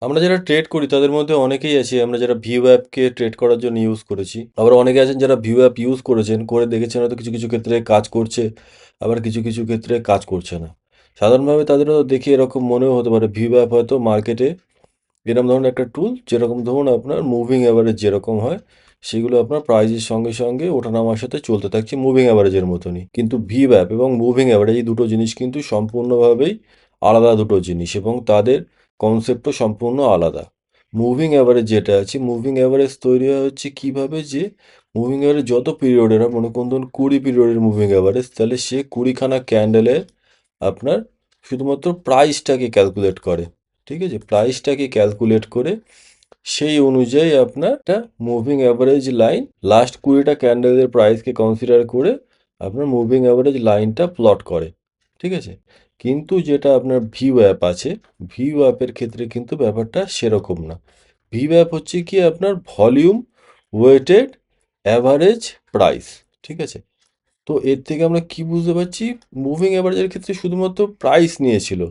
আমরা যারা ট্রেড করি তাদের মধ্যে অনেকেই আছি আমরা যারা ভিউ অ্যাপকে ট্রেড করার জন্য ইউজ করেছি। আবার অনেকে আছেন যারা ভিউ অ্যাপ ইউজ করেছেন, করে দেখেছেন হয়তো কিছু কিছু ক্ষেত্রে কাজ করছে, আবার কিছু কিছু ক্ষেত্রে কাজ করছে না। সাধারণভাবে তাদেরও দেখে এরকম মনেও হতে পারে ভিউ অ্যাপ হয়তো মার্কেটে এরকম ধরনের একটা টুল, যেরকম ধরুন আপনার মুভিং অ্যাভারেজ যেরকম হয় সেগুলো আপনার প্রাইজের সঙ্গে সঙ্গে ওঠানামার সাথে চলতে থাকছে মুভিং অ্যাভারেজের মতনই। কিন্তু ভিউ অ্যাপ এবং মুভিং অ্যাভারেজ এই দুটো জিনিস কিন্তু সম্পূর্ণভাবেই আলাদা দুটো জিনিস এবং তাদের কনসেপ্টও সম্পূর্ণ আলাদা। মুভিং অ্যাভারেজ যেটা আছে, মুভিং অ্যাভারেজ তৈরি হয় হচ্ছে কীভাবে, যে মুভিং অ্যাভারেজ যত পিরিয়ডের হয়, মনে করুন ধরুন 20 পিরিয়ডের মুভিং অ্যাভারেজ, তাহলে সে 20খানা ক্যান্ডেলের আপনার শুধুমাত্র প্রাইসটাকে ক্যালকুলেট করে। ঠিক আছে, প্রাইসটাকে ক্যালকুলেট করে সেই অনুযায়ী আপনার একটা মুভিং অ্যাভারেজ লাইন লাস্ট 20টা ক্যান্ডেলের প্রাইসকে কনসিডার করে আপনার মুভিং অ্যাভারেজ লাইনটা প্লট করে। ঠিক আছে, কিন্তু যেটা আপনার ভিউ অ্যাপ আছে, ভিউ অ্যাপের ক্ষেত্রে কিন্তু ব্যাপারটা সেরকম না। ভিউ অ্যাপ হচ্ছে কি আপনার ভলিউম ওয়েটেড অ্যাভারেজ প্রাইস। ঠিক আছে, তো এর থেকে আমরা কি বুঝতে পারছি, মুভিং অ্যাভারেজের ক্ষেত্রে শুধুমাত্র প্রাইস নিয়েছিল,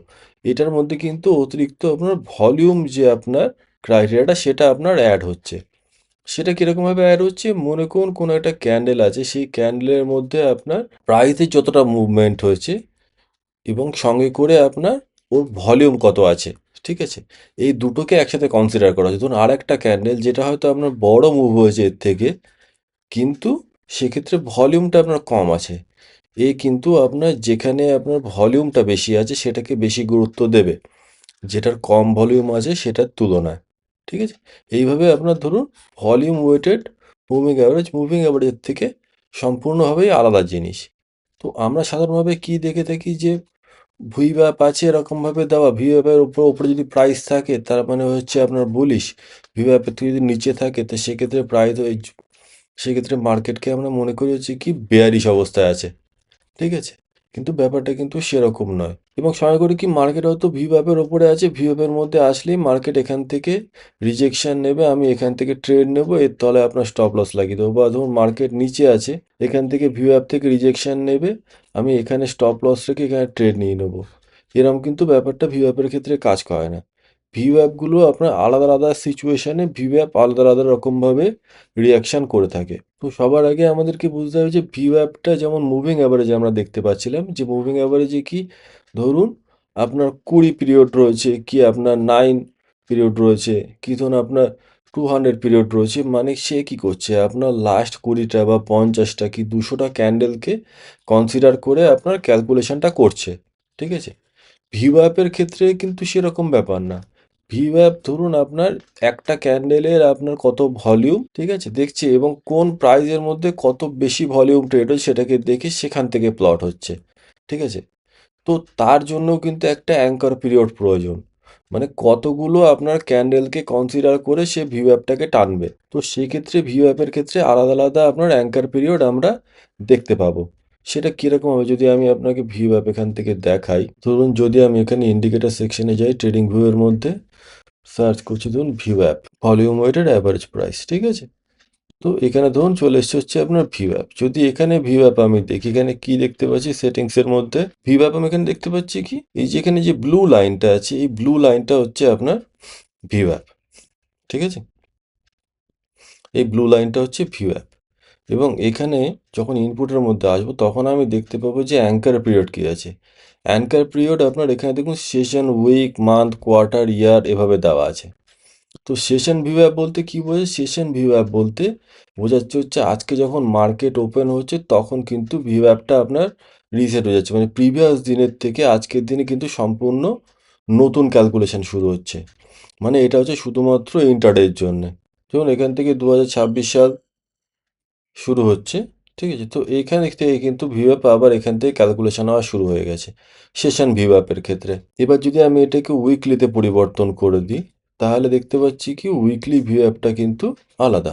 এটার মধ্যে কিন্তু অতিরিক্ত আপনার ভলিউম যে আপনার ক্রাইটেরিয়াটা সেটা আপনার অ্যাড হচ্ছে। সেটা কীরকমভাবে অ্যাড হচ্ছে, মনে করুন কোনো একটা ক্যান্ডেল আছে, সেই ক্যান্ডেলের মধ্যে আপনার প্রাইসে যতটা মুভমেন্ট হয়েছে এবং সঙ্গে করে আপনার ওর ভলিউম কত আছে। ঠিক আছে, এই দুটোকে একসাথে কনসিডার করা হচ্ছে। ধরুন আর একটা ক্যান্ডেল যেটা হয়তো আপনার বড় মুভ হয়েছে এর থেকে, কিন্তু সেক্ষেত্রে ভলিউমটা আপনার কম আছে, এ কিন্তু আপনার যেখানে আপনার ভলিউমটা বেশি আছে সেটাকে বেশি গুরুত্ব দেবে যেটার কম ভলিউম আছে সেটার তুলনায়। ঠিক আছে, এইভাবে আপনার ধরুন ভলিউম ওয়েটেড মুভিং অ্যাভারেজের থেকে সম্পূর্ণভাবেই আলাদা জিনিস। তো আমরা সাধারণভাবে কি দেখে থাকি যে ভি অ্যাপ আছে এরকমভাবে দেওয়া, ভি অ্যাপের ওপরে যদি প্রাইস থাকে তার মানে হচ্ছে আপনার বুলিশ, ভি অ্যাপের থেকে যদি নিচে থাকে তো সেক্ষেত্রে প্রাইস সেক্ষেত্রে মার্কেটকে আমরা মনে করি হচ্ছে কি বেয়ারিশ অবস্থায় আছে। ঠিক আছে, কিন্তু ব্যাপারটা কিন্তু সেরকম নয়। এবং সঙ্গে করে কি মার্কেট হয়তো ভি অ্যাপের ওপরে আছে, ভি অ্যাপের মধ্যে আসলেই মার্কেট এখান থেকে রিজেকশন নেবে, আমি এখান থেকে ট্রেড নেব, এর তলে আপনার স্টপ লস লাগিয়ে দেবো। বা ধরুন মার্কেট নিচে আছে, এখান থেকে ভি অ্যাপ থেকে রিজেকশন নেবে, আমি এখানে স্টপ লস রেখে এখানে ট্রেড নিয়ে নেবো। এরকম কিন্তু ব্যাপারটা ভি অ্যাপের ক্ষেত্রে কাজ করে না। ভি অ্যাপগুলো আপনার আলাদা আলাদা সিচুয়েশনে ভি অ্যাপ আলাদা আলাদা রকমভাবে রিয়াকশান করে থাকে। তো সবার আগে আমাদেরকে বুঝতে হবে যে ভি অ্যাপটা যেমন মুভিং অ্যাভারেজে আমরা দেখতে পাচ্ছিলাম যে মুভিং অ্যাভারেজে কি, ধরুন আপনার 20 পিরিয়ড রয়েছে, কি আপনার 9 পিরিয়ড রয়েছে, কি ধরুন আপনার 200 পিরিয়ড রয়েছে, মানে সে কি করছে আপনার লাস্ট 20টা বা 50টা কি 200টা ক্যান্ডেলকে কনসিডার করে আপনার ক্যালকুলেশনটা করছে। ঠিক আছে, ভিউ অ্যাপের ক্ষেত্রে কিন্তু সেরকম ব্যাপার না। ভিউ অ্যাপ ধরুন আপনার একটা ক্যান্ডেলের আপনার কত ভলিউম, ঠিক আছে, দেখছে এবং কোন প্রাইজের মধ্যে কত বেশি ভলিউম ট্রেড হচ্ছে সেটাকে দেখে সেখান থেকে প্লট হচ্ছে। ঠিক আছে, তো তার জন্যও কিন্তু একটা অ্যাঙ্কার পিরিয়ড প্রয়োজন, মানে কতগুলো আপনার ক্যান্ডেলকে কনসিডার করে সে ভিউ অ্যাপটাকে টানবে। তো সেক্ষেত্রে ভিউ অ্যাপের ক্ষেত্রে আলাদা আলাদা আপনার অ্যাঙ্কার পিরিয়ড আমরা দেখতে পাবো। সেটা কীরকম হবে যদি আমি আপনাকে ভিউ অ্যাপ এখান থেকে দেখাই, ধরুন যদি আমি এখানে ইন্ডিকেটার সেকশনে যাই, ট্রেডিং ভিউয়ের মধ্যে সার্চ করছি ধরুন ভিউ অ্যাপ ভলিউম ওয়েটেড অ্যাভারেজ প্রাইস। ঠিক আছে, তো এখানে ধরুন চলে এসছে হচ্ছে আপনার ভিউ অ্যাপ। যদি এখানে ভিউ অ্যাপ আমি দেখি, এখানে কি দেখতে পাচ্ছি সেটিংসের মধ্যে ভিউ অ্যাপ আমি এখানে দেখতে পাচ্ছি কি, এই যে এখানে যে ব্লু লাইনটা আছে, এই ব্লু লাইনটা হচ্ছে আপনার ভিউ অ্যাপ। ঠিক আছে, এই ব্লু লাইনটা হচ্ছে ভিউ অ্যাপ। এবং এখানে যখন ইনপুটের মধ্যে আসবো তখন আমি দেখতে পাবো যে অ্যাঙ্কার পিরিয়ড কী আছে। অ্যাঙ্কার পিরিয়ড আপনার এখানে দেখুন সেশন, উইক, মান্থ, কোয়ার্টার, ইয়ার এভাবে দেওয়া আছে। তো সেশন ভিউ অ্যাপ বলতে কি বোঝায়, সেশন ভিউ অ্যাপ বলতে বোঝাচ্ছে হচ্ছে আজকে যখন মার্কেট ওপেন হচ্ছে তখন কিন্তু ভিউ অ্যাপটা আপনার রিসেট হয়ে যাচ্ছে, মানে প্রিভিয়াস দিনের থেকে আজকের দিনে কিন্তু সম্পূর্ণ নতুন ক্যালকুলেশন শুরু হচ্ছে। মানে এটা হচ্ছে শুধুমাত্র ইন্টারডের জন্যে। যেমন এখান থেকে 2026 সাল শুরু হচ্ছে। ঠিক আছে, তো এইখান থেকে কিন্তু ভিউ অ্যাপ আবার এখান থেকে ক্যালকুলেশন হওয়া শুরু হয়ে গেছে সেশন ভিউ অ্যাপের ক্ষেত্রে। এবার যদি আমি এটাকে উইকলিতে পরিবর্তন করে দিই তাহলে দেখতে পাচ্ছি কি উইকলি ভিউ অ্যাপটা কিন্তু আলাদা।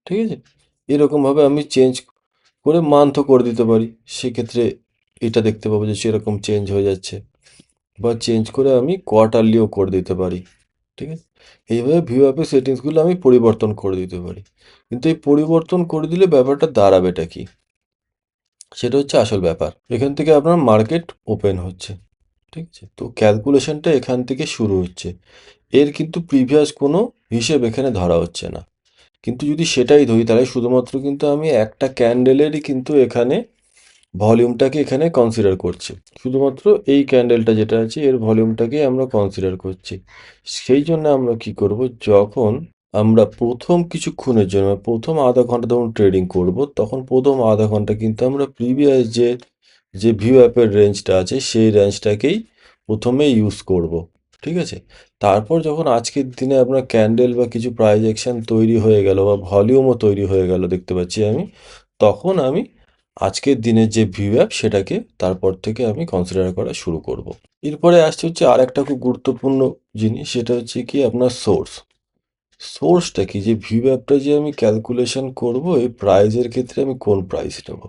ঠিক আছে, এরকমভাবে আমি চেঞ্জ করে মান্থও করে দিতে পারি, সেক্ষেত্রে এটা দেখতে পাবো যে সেরকম চেঞ্জ হয়ে যাচ্ছে। বা চেঞ্জ করে আমি কোয়ার্টারলিও করে দিতে পারি। ঠিক আছে, এইভাবে ভিউ অ্যাপের সেটিংসগুলো আমি পরিবর্তন করে দিতে পারি। কিন্তু এই পরিবর্তন করে দিলে ব্যাপারটা দাঁড়াবেটা কি, সেটা হচ্ছে আসল ব্যাপার। এখান থেকে আপনার মার্কেট ওপেন হচ্ছে। ঠিক আছে, তো ক্যালকুলেশনটা এখান থেকে শুরু হচ্ছে। এর কিন্তু প্রিভিয়াস কোনো হিসেব এখানে ধরা হচ্ছে না। কিন্তু যদি সেটাই ধরি তাহলে শুধুমাত্র কিন্তু আমি একটা ক্যান্ডেলেরই কিন্তু এখানে ভলিউমটাকে এখানে কনসিডার করছি। শুধুমাত্র এই ক্যান্ডেলটা যেটা আছে এর ভলিউমটাকেই আমরা কনসিডার করছি। সেই জন্য আমরা কি করব, যখন আমরা প্রথম কিছুক্ষণের জন্য প্রথম আধা ঘন্টা যখন ট্রেডিং করব, তখন প্রথম আধা ঘন্টা কিন্তু আমরা প্রিভিয়াস যে যে ভিউ অ্যাপের রেঞ্জটা আছে সেই রেঞ্জটাকেই প্রথমে ইউজ করব। ঠিক আছে? তারপর যখন আজকের দিনে আপনার ক্যান্ডেল বা কিছু প্রাইস অ্যাকশন তৈরি হয়ে গেল বা ভলিউমও তৈরি হয়ে গেল দেখতে পাচ্ছি আমি, তখন আমি আজকের দিনের যে ভিউ অ্যাপ সেটাকে তারপর থেকে আমি কনসিডার করা শুরু করব। এরপরে আসছে হচ্ছে আর একটা খুব গুরুত্বপূর্ণ জিনিস, সেটা হচ্ছে কি আপনার সোর্স। সোর্সটা কি, যে ভিউ অ্যাপটা যে আমি ক্যালকুলেশন করব এই প্রাইজের ক্ষেত্রে আমি কোন প্রাইস নেব।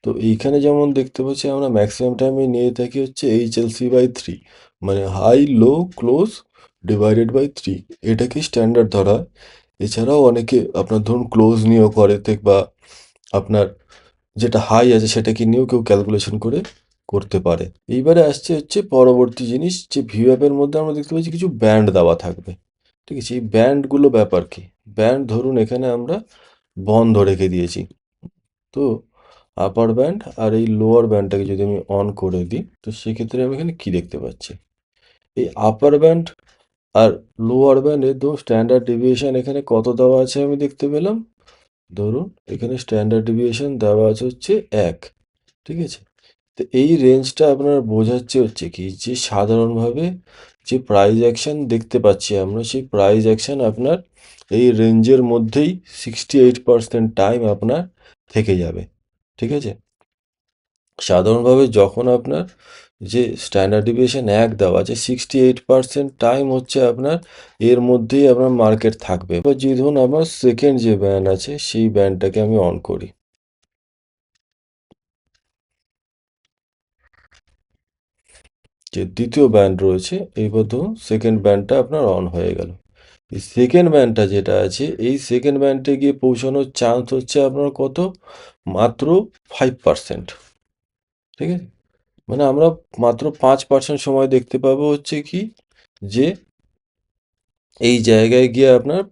তো এইখানে যেমন দেখতে পাচ্ছি আমরা ম্যাক্সিমাম টাইমে নিয়ে থাকি হচ্ছে HLC/3, মানে high low close divided by 3, এটাকে স্ট্যান্ডার্ড ধরা হয়। এছাড়াও অনেকে আপনার ধরুন ক্লোজ নিয়েও করে বা আপনার যেটা হাই আছে সেটাকে নিয়েও কেউ ক্যালকুলেশন করে করতে পারে। এইবারে আসছে হচ্ছে পরবর্তী জিনিস, যে ভিউ অ্যাপের মধ্যে আমরা দেখতে পাচ্ছি কিছু ব্যান্ড দেওয়া থাকবে। ঠিক আছে? এই ব্যান্ডগুলো ব্যাপার কি, ব্যান্ড ধরুন এখানে আমরা বন্ধ রেখে দিয়েছি। তো আপার ব্যান্ড আর এই লোয়ার ব্যান্ডটাকে যদি আমি অন করে দিই, তো সেক্ষেত্রে আমি এখানে কি দেখতে পাচ্ছি, এই আপার ব্যান্ড আর লোয়ার ব্যান্ডের স্ট্যান্ডার্ড ডেভিয়েশন এখানে কত দেওয়া আছে আমি দেখতে পেলাম। ধরুন এখানে স্ট্যান্ডার্ড ডেভিয়েশন দেওয়া আছে হচ্ছে 1। ঠিক আছে? তো এই রেঞ্জটা আপনার বোঝাচ্ছে হচ্ছে কি, যে সাধারণভাবে যে প্রাইস অ্যাকশন দেখতে পাচ্ছি আমরা, সেই প্রাইস অ্যাকশন আপনার এই রেঞ্জের মধ্যেই 68% টাইম আপনার থেকে যাবে। ঠিক আছে? সাধারণভাবে যখন আপনার যে স্ট্যান্ডার্ড ডেভিয়েশন 1 দেওয়া আছে, 68% টাইম হচ্ছে আপনার এর মধ্যেই আপনার মার্কেট থাকবে। এবার যদি ধরুন আমার সেকেন্ড যে ব্যান্ড আছে সেই ব্যান্ডটাকে আমি অন করি, যে দ্বিতীয় ব্যান্ড রয়েছে, এইবার ধরুন সেকেন্ড ব্যান্ডটা আপনার অন হয়ে গেল। এই সেকেন্ড ব্যান্ডটা যেটা আছে এই সেকেন্ড ব্যান্ডে গিয়ে পৌঁছানোর চান্স হচ্ছে আপনার কত, মাত্র 5%। ঠিক আছে? মানে আমরা মাত্র 5% সময় দেখতে পাবো হচ্ছে কি, যে এই জায়গায় গিয়ে আপনার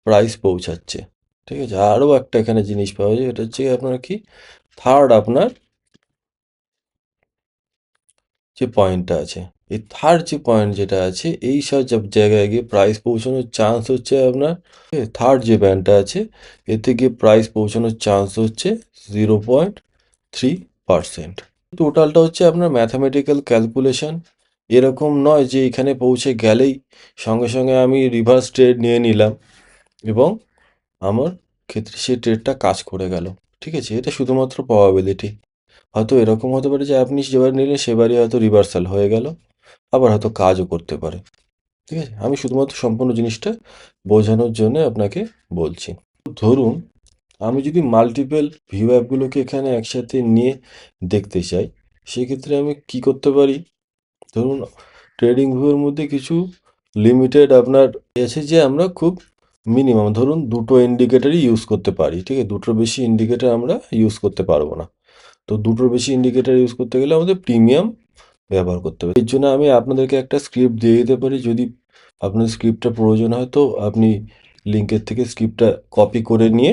প্রাইস পৌঁছাচ্ছে। ঠিক আছে? আরও একটা এখানে জিনিস পাওয়া যায়, এটা হচ্ছে আপনার কি, থার্ড আপনার যে পয়েন্টটা আছে, এই থার্ড যে পয়েন্ট যেটা আছে এই সব জায়গায় গিয়ে প্রাইস পৌঁছানোর চান্স হচ্ছে আপনার, থার্ড যে ব্যান্ডটা আছে এতে গিয়ে প্রাইস পৌঁছানোর চান্স হচ্ছে 0.3%। টোটালটা হচ্ছে আপনার ম্যাথামেটিক্যাল ক্যালকুলেশন। এরকম নয় যে এখানে পৌঁছে গেলেই সঙ্গে সঙ্গে আমি রিভার্স ট্রেড নিয়ে নিলাম এবং আমার ক্ষেত্রে সেই ট্রেডটা কাজ করে গেল। ঠিক আছে? এটা শুধুমাত্র প্রবাবিলিটি। হয়তো এরকম হতে পারে যে আপনি যেবার নিলেন সেবারই হয়তো রিভার্সাল হয়ে গেল, আবার হয়তো কাজও করতে পারে। ঠিক আছে? আমি শুধুমাত্র সম্পূর্ণ জিনিসটা বোঝানোর জন্য আপনাকে বলছি। ধরুন আমি যদি মাল্টিপল ভিউ অ্যাপগুলোকে এখানে একসাথে নিয়ে দেখতে চাই, সেক্ষেত্রে আমি কি করতে পারি, ধরুন ট্রেডিং ভিউয়ের মধ্যে কিছু লিমিটেড আপনার আছে, যে আমরা খুব মিনিমাম ধরুন দুটো ইন্ডিকেটারই ইউজ করতে পারি। ঠিক আছে? দুটোর বেশি ইন্ডিকেটার আমরা ইউজ করতে পারবো না। তো দুটোর বেশি ইন্ডিকেটার ইউজ করতে গেলে আমাদের প্রিমিয়াম ব্যবহার করতে হবে। এর জন্য আমি আপনাদেরকে একটা স্ক্রিপ্ট দিয়ে দিতে পারি, যদি আপনার স্ক্রিপ্টটা প্রয়োজন হয় তো আপনি লিঙ্কের থেকে স্ক্রিপ্টটা কপি করে নিয়ে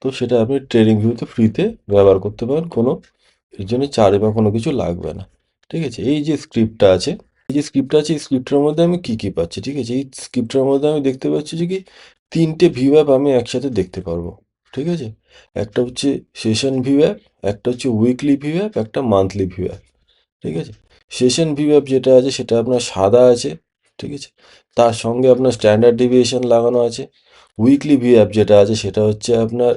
তো সেটা আপনি ট্রেডিং ভিউতে ফ্রিতে ব্যবহার করতে পারেন, কোনো এর জন্য চার্জ বা কোনো কিছু লাগবে না। ঠিক আছে? এই যে স্ক্রিপ্টটা আছে, এই স্ক্রিপ্টের মধ্যে আমি কি কি পাচ্ছি, ঠিক আছে, এই স্ক্রিপ্টের মধ্যে আমি দেখতে পাচ্ছি যে কি তিনটে ভিউ অ্যাপ আমি একসাথে দেখতে পারবো। ঠিক আছে? একটা হচ্ছে সেশন ভিউ অ্যাপ, একটা হচ্ছে উইকলি ভিউ অ্যাপ, একটা মান্থলি ভিউ অ্যাপ। ঠিক আছে? সেশন ভিউ অ্যাপ যেটা আছে সেটা আপনার সাদা আছে। ঠিক আছে? তার সঙ্গে আপনার স্ট্যান্ডার্ড ডেভিয়েশন লাগানো আছে। উইকলি ভিউ অ্যাপ যেটা আছে সেটা হচ্ছে আপনার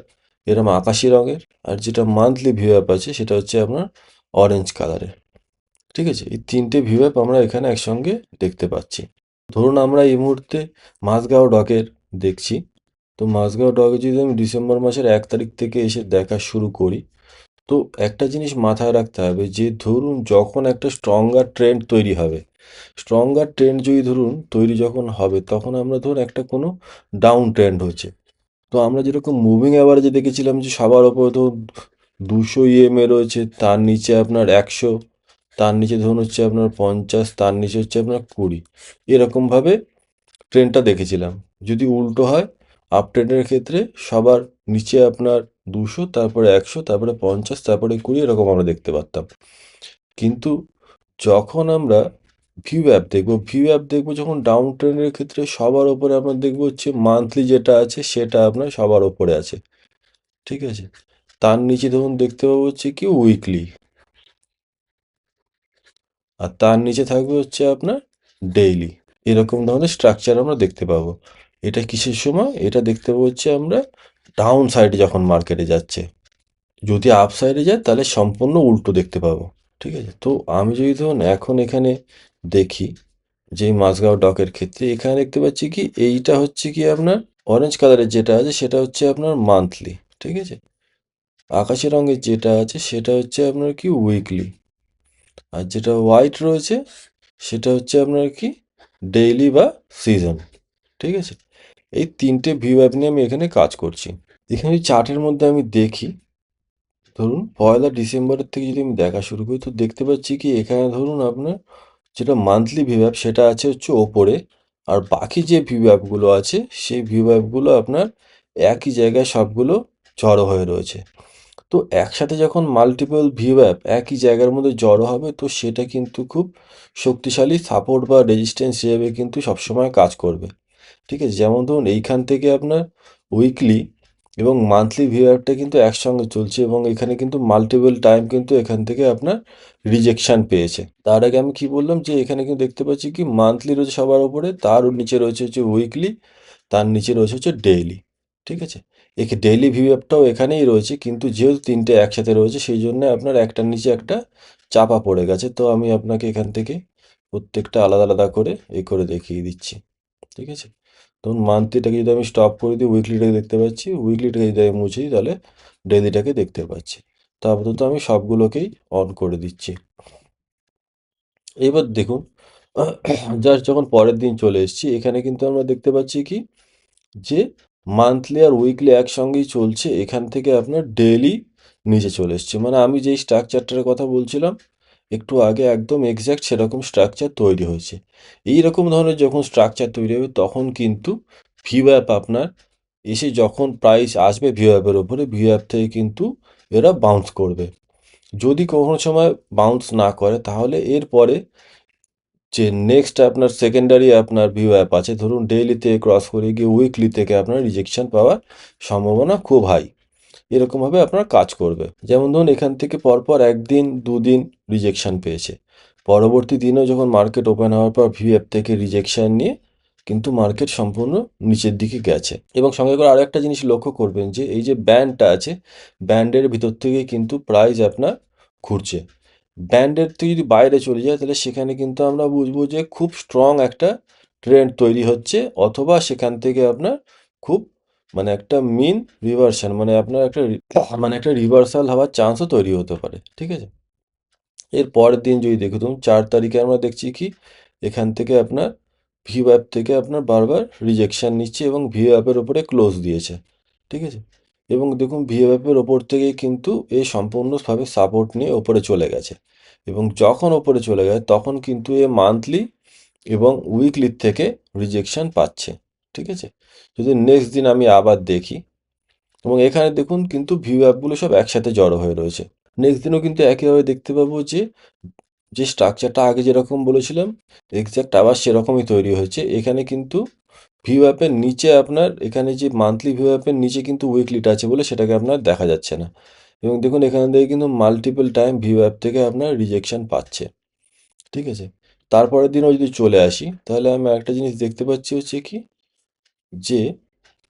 এরম আকাশি রঙের, আর যেটা মান্থলি ভিউ অ্যাপ আছে সেটা হচ্ছে আপনার অরেঞ্জ কালারের। ঠিক আছে? এই তিনটে ভিউ অ্যাপ আমরা এখানে একসঙ্গে দেখতে পাচ্ছি। ধরুন আমরা এই মুহূর্তে মাঝগাঁও ডকের দেখছি। তো মাঝগাঁও ডকে যদি আমি ডিসেম্বর মাসের 1 তারিখ থেকে এসে দেখা শুরু করি, তো একটা জিনিস মাথায় রাখতে হবে, যে ধরুন যখন একটা স্ট্রঙ্গার ট্রেন্ড তৈরি হবে, স্ট্রঙ্গার ট্রেন্ড যদি ধরুন তৈরি যখন হবে, তখন আমরা ধরুন একটা কোনো ডাউন ট্রেন্ড হচ্ছে, তো আমরা যেরকম মুভিং অ্যাভারেজে দেখেছিলাম যে সবার ওপরে তো 200 ইএমএ রয়েছে, তার নিচে আপনার 100, তার নিচে ধরুন হচ্ছে আপনার 50, তার নিচে হচ্ছে আপনার 20, এরকমভাবে ট্রেন্ডটা দেখেছিলাম। যদি উল্টো হয়, আপ ট্রেন্ডের ক্ষেত্রে সবার নিচে আপনার 200, তারপরে 100, তারপরে 50, তারপরে 20, এরকম আমরা দেখতে পারতাম। কিন্তু যখন আমরা ভিউ অ্যাপ দেখবো যখন ডাউন ট্রেন্ডের ক্ষেত্রে সবার ওপরে আমরা দেখবো হচ্ছে মান্থলি যেটা আছে সেটা আপনার সবার ওপরে আছে, ঠিক আছে। তার নিচে ধরুন দেখতে পাবো হচ্ছে কি উইকলি, আর তার নিচে থাকবে হচ্ছে আপনার ডেইলি। এরকম ধরনের স্ট্রাকচার আমরা দেখতে পাবো। এটা কিসের সময়? এটা দেখতে পাবো হচ্ছে আমরা ডাউন সাইডে যখন মার্কেটে যাচ্ছে। যদি আপ সাইডে যায় তাহলে সম্পূর্ণ উল্টো দেখতে পাবো, ঠিক আছে। তো আমি যদি ধরুন এখন এখানে দেখি যে এই মাঝগাঁও ডকের ক্ষেত্রে এখানে দেখতে পাচ্ছি কি এইটা হচ্ছে কি আপনার অরেঞ্জ কালারের যেটা আছে সেটা হচ্ছে আপনার মান্থলি, ঠিক আছে। আকাশি রঙের যেটা আছে সেটা হচ্ছে আপনার কি উইকলি, আর যেটা হোয়াইট রয়েছে সেটা হচ্ছে আপনার কি ডেইলি বা সিজন, ঠিক আছে। এই তিনটে ভিউ অ্যাপ নিয়ে আমি এখানে কাজ করছি। এখানে চার্টের মধ্যে আমি দেখি, ধরুন 1 ডিসেম্বরের থেকে যদি আমি দেখা শুরু করি তো দেখতে পাচ্ছি কি এখানে ধরুন আপনার যেটা মান্থলি ভিউ অ্যাপ সেটা আছে হচ্ছে ওপরে, আর বাকি যে ভিউ অ্যাপগুলো আছে সেই ভিউ অ্যাপগুলো আপনার একই জায়গায় সবগুলো জড়ো হয়ে রয়েছে। তো একসাথে যখন মাল্টিপল ভিউ অ্যাপ একই জায়গার মধ্যে জড়ো হবে তো সেটা কিন্তু খুব শক্তিশালী সাপোর্ট বা রেজিস্ট্যান্স হিসেবে কিন্তু সবসময় কাজ করবে, ঠিক আছে। যেমন ধরুন এইখান থেকে আপনার উইকলি এবং মান্থলি ভিউ অ্যাপটা কিন্তু একসঙ্গে চলছে এবং এখানে কিন্তু মাল্টিপল টাইম কিন্তু এখান থেকে আপনার রিজেকশন পেয়েছে। তার আগে আমি কি বললাম যে এখানে কিন্তু দেখতে পাচ্ছি কি মান্থলি রয়েছে সবার উপরে, তার নিচে রয়েছে হচ্ছে উইকলি, তার নিচে রয়েছে হচ্ছে ডেইলি, ঠিক আছে। একে ডেইলি ভিউ অ্যাপটাও এখানেই রয়েছে, কিন্তু যেহেতু তিনটে একসাথে রয়েছে সেই জন্য আপনার একটার নিচে একটা চাপা পড়ে গেছে। তো আমি আপনাকে এখান থেকে প্রত্যেকটা আলাদা আলাদা করে করে দেখিয়ে দিচ্ছি, ঠিক আছে। ধরুন মান্থলিটাকে যদি আমি স্টপ করে দিই উইকলিটাকে দেখতে পাচ্ছি, উইকলিটাকে যদি আমি মুছে দিই তাহলে ডেইলিটাকে দেখতে পাচ্ছি। তো আপাতত আমি সবগুলোকেই অন করে দিচ্ছি। এবার দেখুন জাস্ট যখন পরের দিন চলে এসেছি এখানে কিন্তু আমরা দেখতে পাচ্ছি কি যে মান্থলি আর উইকলি একসঙ্গেই চলছে, এখান থেকে আপনার ডেইলি নিচে চলে এসছে। মানে আমি যেই স্ট্রাকচারটার কথা বলছিলাম একটু আগে একদম এক্স্যাক্ট সেরকম স্ট্রাকচার তৈরি হয়েছে। এই রকম ধরনের যখন স্ট্রাকচার তৈরি হবে তখন কিন্তু ভিউ অ্যাপ আপনার এসে যখন প্রাইস আসবে ভিউ অ্যাপের ওপরে ভিউ অ্যাপ থেকে কিন্তু এরা বাউন্স করবে। যদি কোনো সময় বাউন্স না করে তাহলে এরপরে যে নেক্সট আপনার সেকেন্ডারি আপনার ভিউ অ্যাপ আছে ধরুন ডেইলি থেকে ক্রস করে গিয়ে উইকলি থেকে আপনার রিজেকশন পাওয়ার সম্ভাবনা খুব হাই, এরকমভাবে আপনার কাজ করবে। যেমন ধরুন এখান থেকে পরপর একদিন দুদিন রিজেকশন পেয়েছে, পরবর্তী দিনেও যখন মার্কেট ওপেন হওয়ার পর ভিউ অ্যাপ থেকে রিজেকশন নিয়ে কিন্তু মার্কেট সম্পূর্ণ নিচের দিকে গেছে। এবং সঙ্গে করে আরও একটা জিনিস লক্ষ্য করবেন যে এই যে ব্যান্ডটা আছে ব্যান্ডের ভিতর থেকে কিন্তু প্রাইস আপনার ঘুরছে। ব্যান্ডের থেকে যদি বাইরে চলে যায় তাহলে সেখানে কিন্তু আমরা বুঝবো যে খুব স্ট্রং একটা ট্রেন্ড তৈরি হচ্ছে, অথবা সেখান থেকে আপনার খুব মানে একটা মিন রিভার্সাল মানে আপনার একটা মানে একটা রিভার্সাল হওয়ার চান্সও তৈরি হতে পারে, ঠিক আছে। এর পরের দিন যদি দেখো তুমি 4 তারিখে আমরা দেখছি কি এখান থেকে আপনার ভিউ অ্যাপ থেকে আপনার বারবার রিজেকশন নিচ্ছে এবং ভিউ অ্যাপের ওপরে ক্লোজ দিয়েছে, ঠিক আছে। এবং দেখুন ভিউ অ্যাপের ওপর থেকে কিন্তু এ সম্পূর্ণভাবে সাপোর্ট নিয়ে ওপরে চলে গেছে, এবং যখন ওপরে চলে গেছে তখন কিন্তু এ মান্থলি এবং উইকলির থেকে রিজেকশন পাচ্ছে, ঠিক আছে। যদি নেক্সট দিন আমি আবার দেখি এবং এখানে দেখুন কিন্তু ভিউ অ্যাপগুলো সব একসাথে জড়ো হয়ে রয়েছে। নেক্সট দিনও কিন্তু একইভাবে দেখতে পাবো যে যে স্ট্রাকচারটা আগে যেরকম বলেছিলাম এক্স্যাক্ট আবার সেরকমই তৈরি হয়েছে। এখানে কিন্তু ভিউ অ্যাপের নিচে আপনার এখানে যে মান্থলি ভিউ অ্যাপের নিচে কিন্তু উইকলিটা আছে বলে সেটাকে আপনার দেখা যাচ্ছে না। এবং দেখুন এখান থেকে কিন্তু মাল্টিপল টাইম ভিউ অ্যাপ থেকে আপনার রিজেকশন পাচ্ছে, ঠিক আছে। তারপরের দিনও যদি চলে আসি তাহলে আমি একটা জিনিস দেখতে পাচ্ছি হচ্ছে কি যে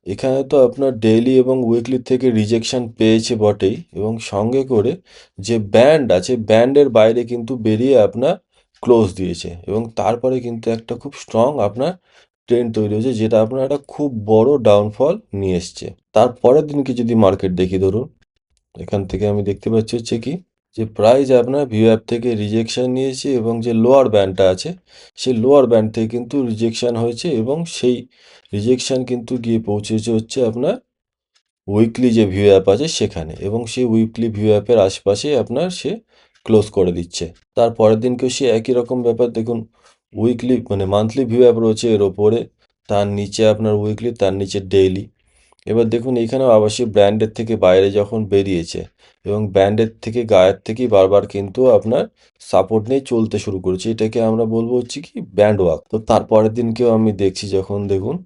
এখানে তো আপনার ডেইলি এবং উইকলি থেকে রিজেকশন পেয়েছে বটেই, এবং সঙ্গে করে যে ব্যান্ড আছে ব্যান্ডের বাইরে কিন্তু বেরিয়ে আপনার ক্লোজ দিয়েছে, এবং তারপরে কিন্তু একটা খুব স্ট্রং আপনার ট্রেন্ড তৈরি হয়েছে যেটা আপনার একটা খুব বড় ডাউনফল নিয়ে এসছে। তারপরের দিনকে যদি মার্কেট দেখি ধরুন এখান থেকে আমি দেখতে পাচ্ছি হচ্ছে কি যে প্রাইস আপনার ভিউ অ্যাপ থেকে রিজেকশন নিয়েছে এবং যে লোয়ার ব্যান্ডটা আছে সেই লোয়ার ব্যান্ড থেকে কিন্তু রিজেকশন হয়েছে, এবং সেই রিজেকশন কিন্তু গিয়ে পৌঁছেছে হচ্ছে আপনার উইকলি যে ভিউ অ্যাপ আছে সেখানে, এবং সেই উইকলি ভিউ অ্যাপের আশপাশে আপনার সে ক্লোজ করে দিচ্ছে। তার পরের দিনকেও সে একই রকম ব্যাপার দেখুন, উইকলি মানে মান্থলি ভিউ অ্যাপ রয়েছে এর ওপরে, তার নিচে আপনার উইকলি, তার নিচে ডেইলি। এবার দেখুন এখানেও আবার সে ব্র্যান্ডের থেকে বাইরে যখন বেরিয়েছে এবং ব্র্যান্ডের থেকে গায়ের থেকেই বারবার কিন্তু আপনার সাপোর্ট নিয়ে চলতে শুরু করেছে, এটাকে আমরা বলবো হচ্ছে কি ব্যান্ড ওয়াক। তো তারপরের দিনকেও আমি দেখছি যখন দেখুন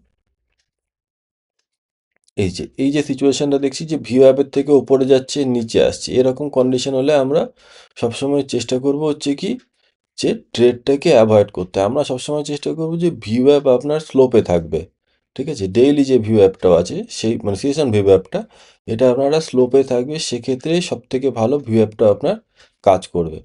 এই যে সিচুয়েশনটা দেখছি যে ভিউ অ্যাপের থেকে উপরে যাচ্ছে, নিচে আসছে, এরকম কন্ডিশন হলে আমরা সবসময় চেষ্টা করব হচ্ছে কি যে ট্রেডটাকে অ্যাভয়েড করতে। আমরা সবসময় চেষ্টা করব যে ভিউ অ্যাপ আপনার স্লোপে থাকবে, ঠিক আছে? ডেইলি যে ভিউ অ্যাপটা আছে সেই মানে সেশন ভিউ অ্যাপটা, এটা আপনারা স্লোপে থাকবে, সেক্ষেত্রে সব থেকে ভালো ভিউ অ্যাপটা আপনার কাজ করবে,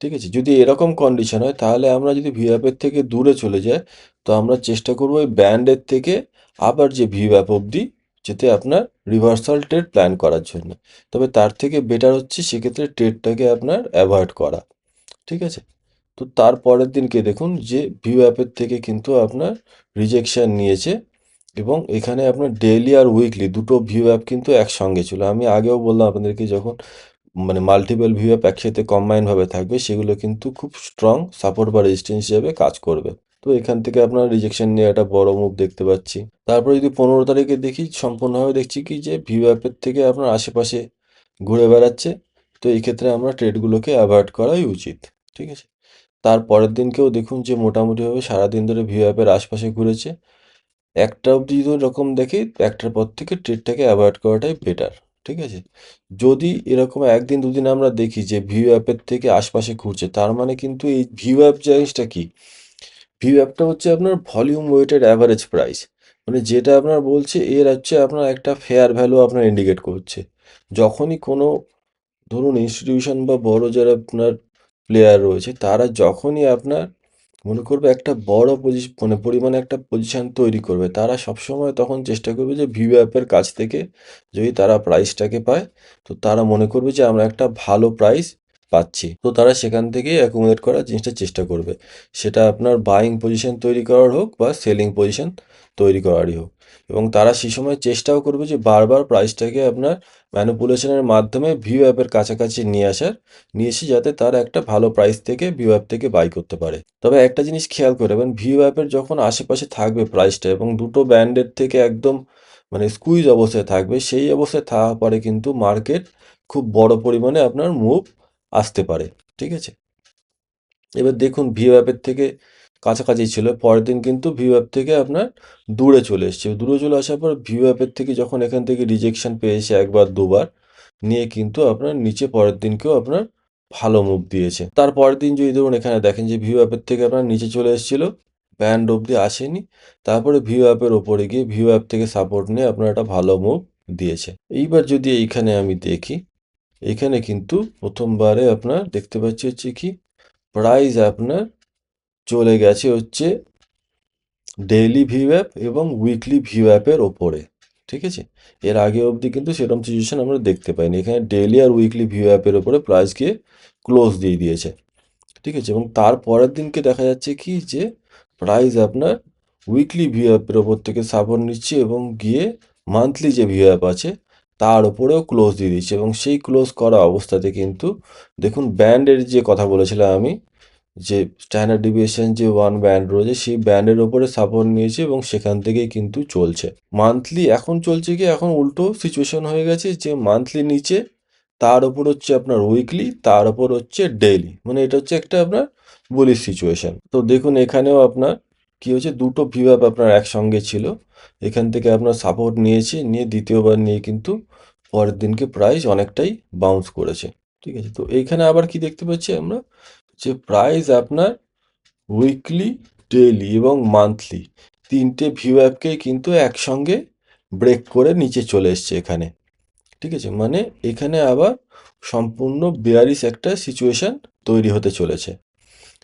ঠিক আছে? যদি এরকম কন্ডিশন হয় তাহলে আমরা যদি ভিউ অ্যাপের থেকে দূরে চলে যাই, তো আমরা চেষ্টা করবো ওই ব্যান্ডের থেকে আবার যে ভিউ অ্যাপ অবধি যেতে আপনার রিভার্সাল ট্রেড প্ল্যান করার জন্য। তবে তার থেকে বেটার হচ্ছে সেক্ষেত্রে ট্রেডটাকে আপনার অ্যাভয়েড করা, ঠিক আছে? তো তার পরের দিনকে দেখুন যে ভিউ অ্যাপের থেকে কিন্তু আপনার রিজেকশন নিয়েছে এবং এখানে আপনার ডেইলি আর উইকলি দুটো ভিউ অ্যাপ কিন্তু একসঙ্গে ছিল। আমি আগেও বললাম আপনাদেরকে, যখন মানে মাল্টিপল ভিউ অ্যাপ একসাথে কম্বাইন ভাবে থাকবে সেগুলো কিন্তু খুব স্ট্রং সাপোর্ট বা রেজিস্ট্যান্স হিসেবে কাজ করবে। তো এখান থেকে আপনার রিজেকশন নিয়ে একটা বড় মুভ দেখতে পাচ্ছি। তারপরে যদি 15 তারিখে দেখি, সম্পূর্ণভাবে দেখছি কি যে ভিউ অ্যাপের থেকে আপনার আশেপাশে ঘুরে বেড়াচ্ছে। তো এই ক্ষেত্রে আমরা ট্রেডগুলোকে অ্যাভয়েড করাই উচিত, ঠিক আছে? তার পরের দিনকেও দেখুন যে মোটামুটিভাবে সারাদিন ধরে ভিউ অ্যাপের আশপাশে ঘুরেছে। একটা অবধি যদি এরকম দেখি, একটার পর থেকে ট্রেডটাকে অ্যাভয়েড করাটাই বেটার, ঠিক আছে? যদি এরকম একদিন দুদিন আমরা দেখি যে ভিউ অ্যাপের থেকে আশপাশে ঘুরছে, তার মানে কিন্তু এই ভিউ অ্যাপ জিনিসটা কি? ভিউ অ্যাপটা হচ্ছে আপনার ভলিউম ওয়েটেড অ্যাভারেজ প্রাইস, মানে যেটা আপনার বলছে এর হচ্ছে আপনার একটা ফেয়ার ভ্যালু আপনার ইন্ডিকেট করছে। যখনই কোনো ধরুন ইনস্টিটিউশন বা বড় যারা আপনার প্লেয়ার রয়েছে, তারা যখনই আপনার মনে করবে একটা বড় মানে পরিমাণে একটা পজিশন তৈরি করবে, তারা সবসময় তখন চেষ্টা করবে যে ভিউ অ্যাপের কাছ থেকে যদি তারা প্রাইসটাকে পায়, তো তারা মনে করবে যে আমরা একটা ভালো প্রাইস পাচ্ছি, তো তারা সেখান থেকেই অ্যাকুমুলেট করার জিনিসটা চেষ্টা করবে। সেটা আপনার বাইং পজিশন তৈরি করার হোক বা সেলিং পজিশন তৈরি করারই হোক। এবং তারা সেই সময় চেষ্টাও করবে যে বারবার প্রাইসটাকে আপনার ম্যানিপুলেশনের মাধ্যমে ভিউ অ্যাপের কাছাকাছি নিয়ে এসে যাতে তারা একটা ভালো প্রাইস থেকে ভিউ অ্যাপ থেকে বাই করতে পারে। তবে একটা জিনিস খেয়াল করবেন, ভিউ অ্যাপের যখন আশেপাশে থাকবে প্রাইসটা এবং দুটো ব্যান্ডের থেকে একদম মানে স্কুইজ অবস্থায় থাকবে, সেই অবস্থায় থাকার পরে কিন্তু মার্কেট খুব বড় পরিমাণে আপনার মুভ আসতে পারে, ঠিক আছে? এবার দেখুন ভিউ অ্যাপের থেকে কাছাকাছি ছিল, পরের দিন কিন্তু ভিউ অ্যাপ থেকে আপনার দূরে চলে এসছে। দূরে চলে আসার পর ভিউ অ্যাপের থেকে যখন এখান থেকে রিজেকশন পেয়েছে একবার দুবার নিয়ে, কিন্তু আপনার নিচে পরের দিনকেও আপনার ভালো মুভ দিয়েছে। তার পরের দিন যদি ধরুন এখানে দেখেন যে ভিউ অ্যাপের থেকে আপনার নিচে চলে এসেছিল, ব্যান্ড অবধি আসেনি, তারপরে ভিউ অ্যাপের ওপরে গিয়ে ভিউ অ্যাপ থেকে সাপোর্ট নিয়ে আপনার একটা ভালো মুভ দিয়েছে। এইবার যদি এইখানে আমি দেখি, এখানে কিন্তু প্রথমবারে আপনার দেখতে পাচ্ছি হচ্ছে কি প্রাইস আপনার চলে গেছে হচ্ছে ডেইলি ভিউ অ্যাপ এবং উইকলি ভিউ অ্যাপের ওপরে, ঠিক আছে? এর আগে অবধি কিন্তু সেরকম সিচুয়েশন আমরা দেখতে পাইনি। এখানে ডেইলি আর উইকলি ভিউ অ্যাপের ওপরে প্রাইস গিয়ে ক্লোজ দিয়ে দিয়েছে, ঠিক আছে? এবং তার পরের দিনকে দেখা যাচ্ছে কি যে প্রাইস আপনার উইকলি ভিউ অ্যাপের ওপর থেকে সাপোর্ট নিচ্ছে এবং গিয়ে মান্থলি যে ভিউ অ্যাপ আছে তার ওপরেও ক্লোজ দিয়ে দিচ্ছে। এবং সেই ক্লোজ করা অবস্থাতে কিন্তু দেখুন ব্যান্ডের যে কথা বলেছিলাম আমি, যে স্ট্যান্ডার্ড ডিভিয়েশন যে ওয়ান ব্যান্ড রয়েছে সেই ব্যান্ডের ওপরে সাপোর্ট নিয়েছে এবং সেখান থেকেই কিন্তু চলছে। মান্থলি এখন চলছে কি, এখন উল্টো সিচুয়েশন হয়ে গেছে যে মান্থলি নিচে, তার ওপর হচ্ছে আপনার উইকলি, তার ওপর হচ্ছে ডেইলি, মানে এটা হচ্ছে একটা আপনার বুলিশ সিচুয়েশন। তো দেখুন এখানেও আপনার কি হচ্ছে, দুটো ভিউ অ্যাপ আপনার একসঙ্গে ছিল, এখান থেকে আপনার সাপোর্ট নিয়েছে, নিয়ে দ্বিতীয়বার নিয়ে কিন্তু পরের দিনকে প্রাইস অনেকটাই বাউন্স করেছে, ঠিক আছে? তো এইখানে আবার কি দেখতে পাচ্ছি আমরা, যে প্রাইস আপনার উইকলি, ডেইলি এবং মান্থলি তিনটে ভিউ অ্যাপকেই কিন্তু একসঙ্গে ব্রেক করে নিচে চলে এসছে এখানে, ঠিক আছে? মানে এখানে আবার সম্পূর্ণ বেয়ারিশ একটা সিচুয়েশন তৈরি হতে চলেছে।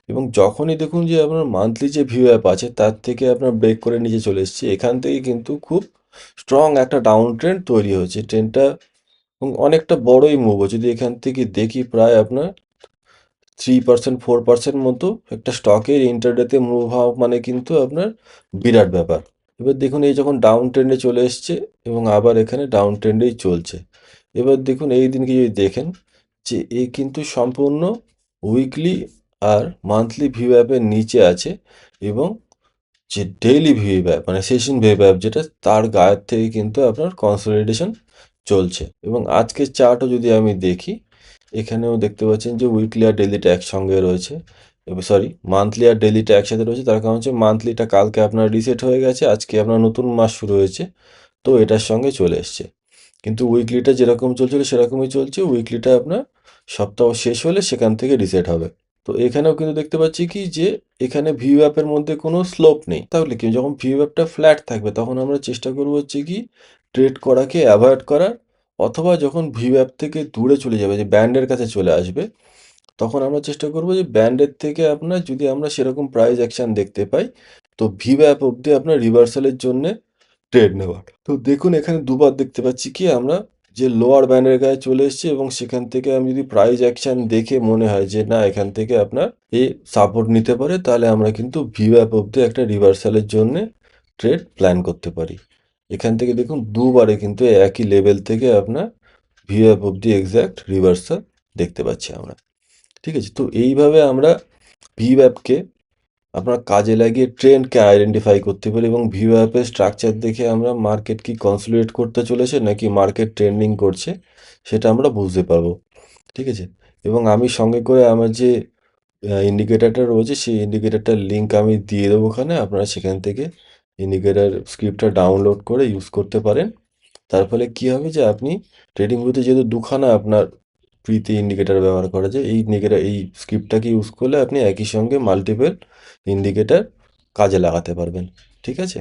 এবং যখনই দেখুন যে আপনার মান্থলি যে ভিউ অ্যাপ আছে তার থেকে আপনার ব্রেক করে নিচে চলে এসছে, এখান থেকে কিন্তু খুব স্ট্রং একটা ডাউন ট্রেন্ড তৈরি হয়েছে। ট্রেন্ডটা অনেকটা বড়ই মুভ হচ্ছে, যদি এখান থেকে দেখি প্রায় আপনার 3% 4% মতো একটা স্টকের ইন্টারডেতে মুভ হওয়া মানে কিন্তু আপনার বিরাট ব্যাপার। এবার দেখুন এই যখন ডাউন ট্রেন্ডে চলে এসছে এবং আবার এখানে ডাউন ট্রেন্ডেই চলছে। এবার দেখুন এই দিনকে যদি দেখেন যে এ কিন্তু সম্পূর্ণ উইকলি আর মান্থলি ভিউ অ্যাপের নিচে আছে, এবং যে ডেইলি ভিউ অ্যাপ মানে সেশন ভিউ অ্যাপ যেটা, তার গায়ের থেকে কিন্তু আপনার কনসলিডেশন চলছে। এবং আজকের চার্টও যদি আমি দেখি, এখানেও দেখতে পাচ্ছেন যে উইকলি আর ডেইলিটা একসঙ্গে রয়েছে, সরি মান্থলি আর ডেইলিটা একসাথে রয়েছে। তার কারণ হচ্ছে মান্থলিটা কালকে আপনার রিসেট হয়ে গেছে, আজকে আপনার নতুন মাস শুরু হয়েছে, তো এটার সঙ্গে চলে এসছে। কিন্তু উইকলিটা যেরকম চলছিল সেরকমই চলছে, উইকলিটা আপনার সপ্তাহ শেষ হলে সেখান থেকে রিসেট হবে। তো এখানেও কিন্তু দেখতে পাচ্ছি কি যে এখানে ভিউ অ্যাপের মধ্যে কোনো স্লোপ নেই। তাহলে কি, যখন ভিউ অ্যাপটা ফ্ল্যাট থাকবে তখন আমরা চেষ্টা করবো হচ্ছে কি ট্রেড করাকে অ্যাভয়েড করার, অথবা যখন ভিউ অ্যাপ থেকে দূরে চলে যাবে, যে ব্যান্ডের কাছে চলে আসবে, তখন আমরা চেষ্টা করবো যে ব্যান্ডের থেকে আপনার যদি আমরা সেরকম প্রাইস অ্যাকশন দেখতে পাই, তো ভিউ অ্যাপ অব্দি আপনার রিভার্সালের জন্য ট্রেড নেওয়ার। তো দেখুন এখানে দুবার দেখতে পাচ্ছি কি আমরা যে লোয়ার ব্যান্ডের গায়ে চলে এসেছে, এবং সেখান থেকে আমি যদি প্রাইস অ্যাকশন দেখে মনে হয় যে না এখান থেকে আপনার এই সাপোর্ট নিতে পারে, তাহলে আমরা কিন্তু ভিউ অ্যাপ অব্দি একটা রিভার্সালের জন্য ট্রেড প্ল্যান করতে পারি। এখান থেকে দেখুন দুবারে কিন্তু একই লেভেল থেকে আপনার ভিউ অ্যাপ অব্দি এক্স্যাক্ট রিভার্সাল দেখতে পাচ্ছি আমরা। ঠিক আছে, তো এইভাবে আমরা ভিউ অ্যাপকে আপনার কাজে লাগিয়ে ট্রেন্ডকে আইডেন্টিফাই করতে পারি, এবং ভিউ অ্যাপের স্ট্রাকচার দেখে আমরা মার্কেট কি কনসলিডেট করতে চলেছে নাকি মার্কেট ট্রেন্ডিং করছে সেটা আমরা বুঝতে পারবো। ঠিক আছে, এবং আমি সঙ্গে করে আমার যে ইন্ডিকেটারটা রয়েছে সেই ইন্ডিকেটারটার লিঙ্ক আমি দিয়ে দেবো ওখানে, আপনারা সেখান থেকে ইন্ডিকেটার স্ক্রিপ্টটা ডাউনলোড করে ইউজ করতে পারেন। তার ফলে কী হবে যে আপনি ট্রেডিং ভিউতে যেহেতু দুখানা আপনার ফ্রিতে ইন্ডিকেটার ব্যবহার করা যায়, এই ইন্ডিকেটার এই স্ক্রিপ্টটাকে ইউজ করলে আপনি একই সঙ্গে মাল্টিপল ইন্ডিকেটার কাজে লাগাতে পারবেন। ঠিক আছে,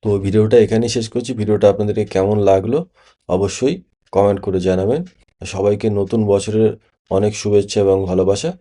তো ভিডিওটা এখানেই শেষ করছি। ভিডিওটা আপনাদেরকে কেমন লাগলো অবশ্যই কমেন্ট করে জানাবেন। সবাইকে নতুন বছরের অনেক শুভেচ্ছা এবং ভালোবাসা।